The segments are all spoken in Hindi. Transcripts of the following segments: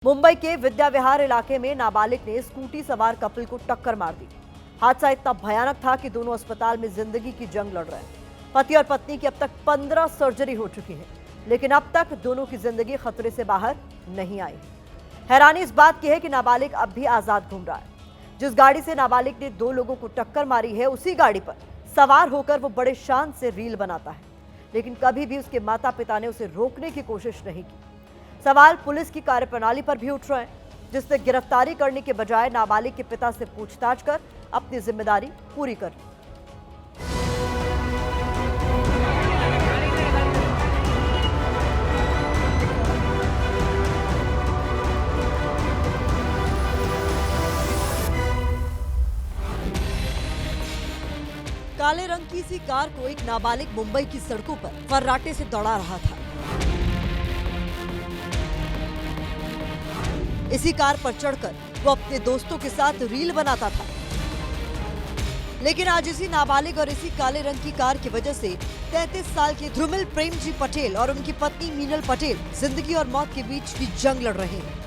मुंबई के विद्या विहार इलाके में नाबालिग ने स्कूटी सवार कपल को टक्कर मार दी। हादसा इतना भयानक था कि दोनों अस्पताल में जिंदगी की जंग लड़ रहे हैं। पति और पत्नी की अब तक 15 सर्जरी हो चुकी है, लेकिन अब तक दोनों की जिंदगी खतरे से बाहर नहीं आई। हैरानी इस बात की है कि नाबालिग अब भी आजाद घूम रहा है। जिस गाड़ी से नाबालिग ने 2 लोगों को टक्कर मारी है, उसी गाड़ी पर सवार होकर वो बड़े शान से रील बनाता है, लेकिन कभी भी उसके माता पिता ने उसे रोकने की कोशिश नहीं की। सवाल पुलिस की कार्यप्रणाली पर भी उठ रहे हैं, जिसने गिरफ्तारी करने के बजाय नाबालिग के पिता से पूछताछ कर अपनी जिम्मेदारी पूरी कर ली। काले रंग की इसी कार को एक नाबालिग मुंबई की सड़कों पर फर्राटे से दौड़ा रहा था। इसी कार पर चढ़कर वो अपने दोस्तों के साथ रील बनाता था, लेकिन आज इसी नाबालिग और इसी काले रंग की कार की वजह से 33 साल के ध्रुमिल प्रेमजी पटेल और उनकी पत्नी मीनल पटेल जिंदगी और मौत के बीच की जंग लड़ रहे हैं।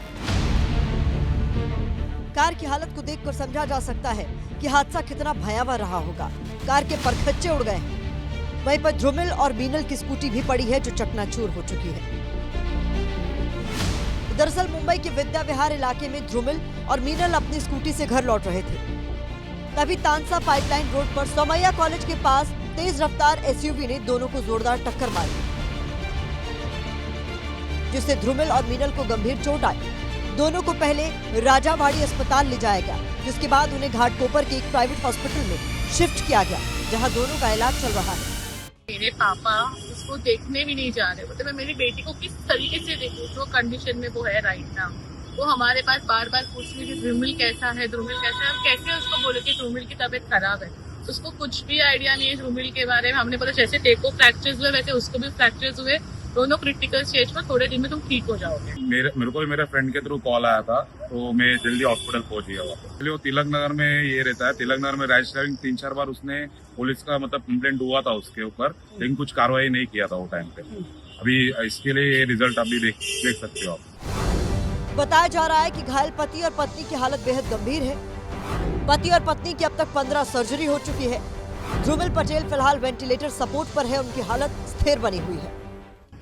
कार की हालत को देखकर समझा जा सकता है कि हादसा कितना भयावह रहा होगा। कार के परखच्चे उड़ गए हैं। वहीं पर ध्रुमिल और मीनल की स्कूटी भी पड़ी है, जो चकनाचूर हो चुकी है। दरअसल मुंबई के विद्या विहार इलाके में ध्रुमिल और मीनल अपनी स्कूटी से घर लौट रहे थे। तभी तानसा पाइपलाइन रोड पर सोमैया कॉलेज के पास तेज रफ्तार एसयूवी ने दोनों को जोरदार टक्कर मारी, जिससे ध्रुमिल और मीनल को गंभीर चोट आई। दोनों को पहले राजावाड़ी अस्पताल ले जाया गया, जिसके बाद उन्हें घाटकोपर के एक प्राइवेट हॉस्पिटल में शिफ्ट किया गया, जहां दोनों का इलाज चल रहा है। मेरे पापा उसको देखने भी नहीं जा रहे, मतलब मैं मेरी बेटी को किस तरीके से देखूं, जो कंडीशन में वो है राइट नाउ। वो हमारे पास बार बार पूछ रही थी ध्रुमिल कैसा है, ध्रुमिल कैसा है। हम कैसे उसको बोले कि ध्रुमिल की तबीयत खराब है, उसको कुछ भी आइडिया नहीं है ध्रुमिल के बारे में। हमने बोला जैसे टेको फ्रैक्चर्स हुए वैसे उसको भी फ्रैक्चर्स हुए, दोनों क्रिटिकल स्टेज पर, थोड़े दिन में तुम ठीक हो जाओगे। मेरे को मेरे फ्रेंड के थ्रू कॉल आया था, तो मैं जल्दी हॉस्पिटल पहुंच गया। वो तिलक नगर में ये रहता है। तिलक नगर में रैश ड्राइविंग 3-4 बार उसने पुलिस का कंप्लेंट हुआ था उसके ऊपर, लेकिन कुछ कार्रवाई नहीं किया था वो टाइम पे। अभी इसके लिए ये रिजल्ट अभी देख सकते हो आप। बताया जा रहा है कि घायल पति और पत्नी की हालत बेहद गंभीर है। पति और पत्नी की अब तक 15 सर्जरी हो चुकी है। ध्रुमिल पटेल फिलहाल वेंटिलेटर सपोर्ट पर है, उनकी हालत स्थिर बनी हुई है।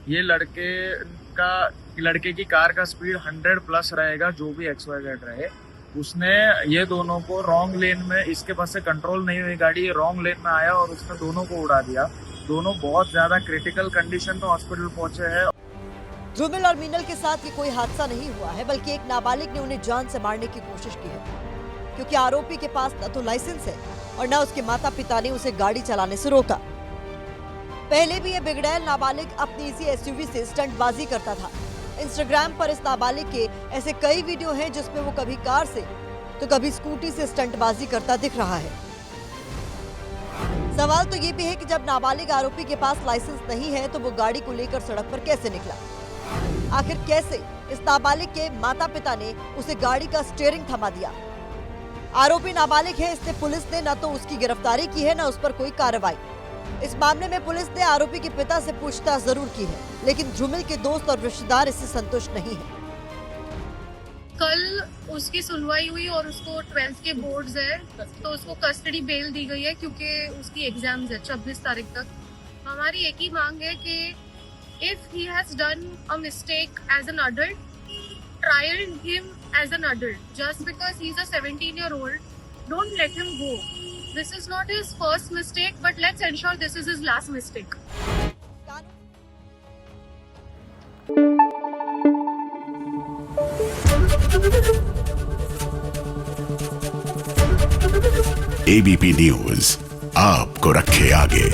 ये लड़के की कार का स्पीड 100+ रहेगा, जो भी XYZ रहे। उसने ये दोनों को रॉन्ग लेन में, इसके पास से कंट्रोल नहीं हुई गाड़ी, ये रॉन्ग लेन में आया और उसने दोनों को उड़ा दिया। दोनों बहुत ज्यादा क्रिटिकल कंडीशन में हॉस्पिटल पहुंचे हैं। ध्रुमिल और मीनल के साथ ये कोई हादसा नहीं हुआ है, बल्कि एक नाबालिग ने उन्हें जान से मारने की कोशिश की है, क्योंकि आरोपी के पास न तो लाइसेंस है और न उसके माता पिता ने उसे गाड़ी चलाने से रोका। पहले भी ये बिगड़ैल नाबालिग अपनी इसी एसयूवी से स्टंटबाजी करता था। इंस्टाग्राम पर इस नाबालिग के ऐसे कई वीडियो हैं, जिसमें वो कभी कार से तो कभी स्कूटी से स्टंटबाजी करता दिख रहा है। सवाल तो ये भी है कि जब नाबालिग आरोपी के पास लाइसेंस नहीं है, तो वो गाड़ी को लेकर सड़क पर कैसे निकला? आखिर कैसे इस नाबालिग के माता पिता ने उसे गाड़ी का स्टीयरिंग थमा दिया? आरोपी नाबालिग है, इसलिए पुलिस ने न तो उसकी गिरफ्तारी की है, न उस पर कोई कार्रवाई। इस मामले में पुलिस ने आरोपी के पिता से पूछताछ जरूर की है, लेकिन ध्रुमिल के दोस्त और रिश्तेदार इससे संतुष्ट नहीं है। कल उसकी सुनवाई हुई और उसको 12th के बोर्ड्स है, तो उसको कस्टडी बेल दी गई है, क्योंकि उसकी एग्जाम्स है 26 तारीख तक। हमारी एक ही मांग है कि if he has done a mistake as an adult, trial him as an adult. Just because he is a 17-year-old, don't let him go. This is not his first mistake, but let's ensure this is his last mistake. ABP news आपको रखे आगे।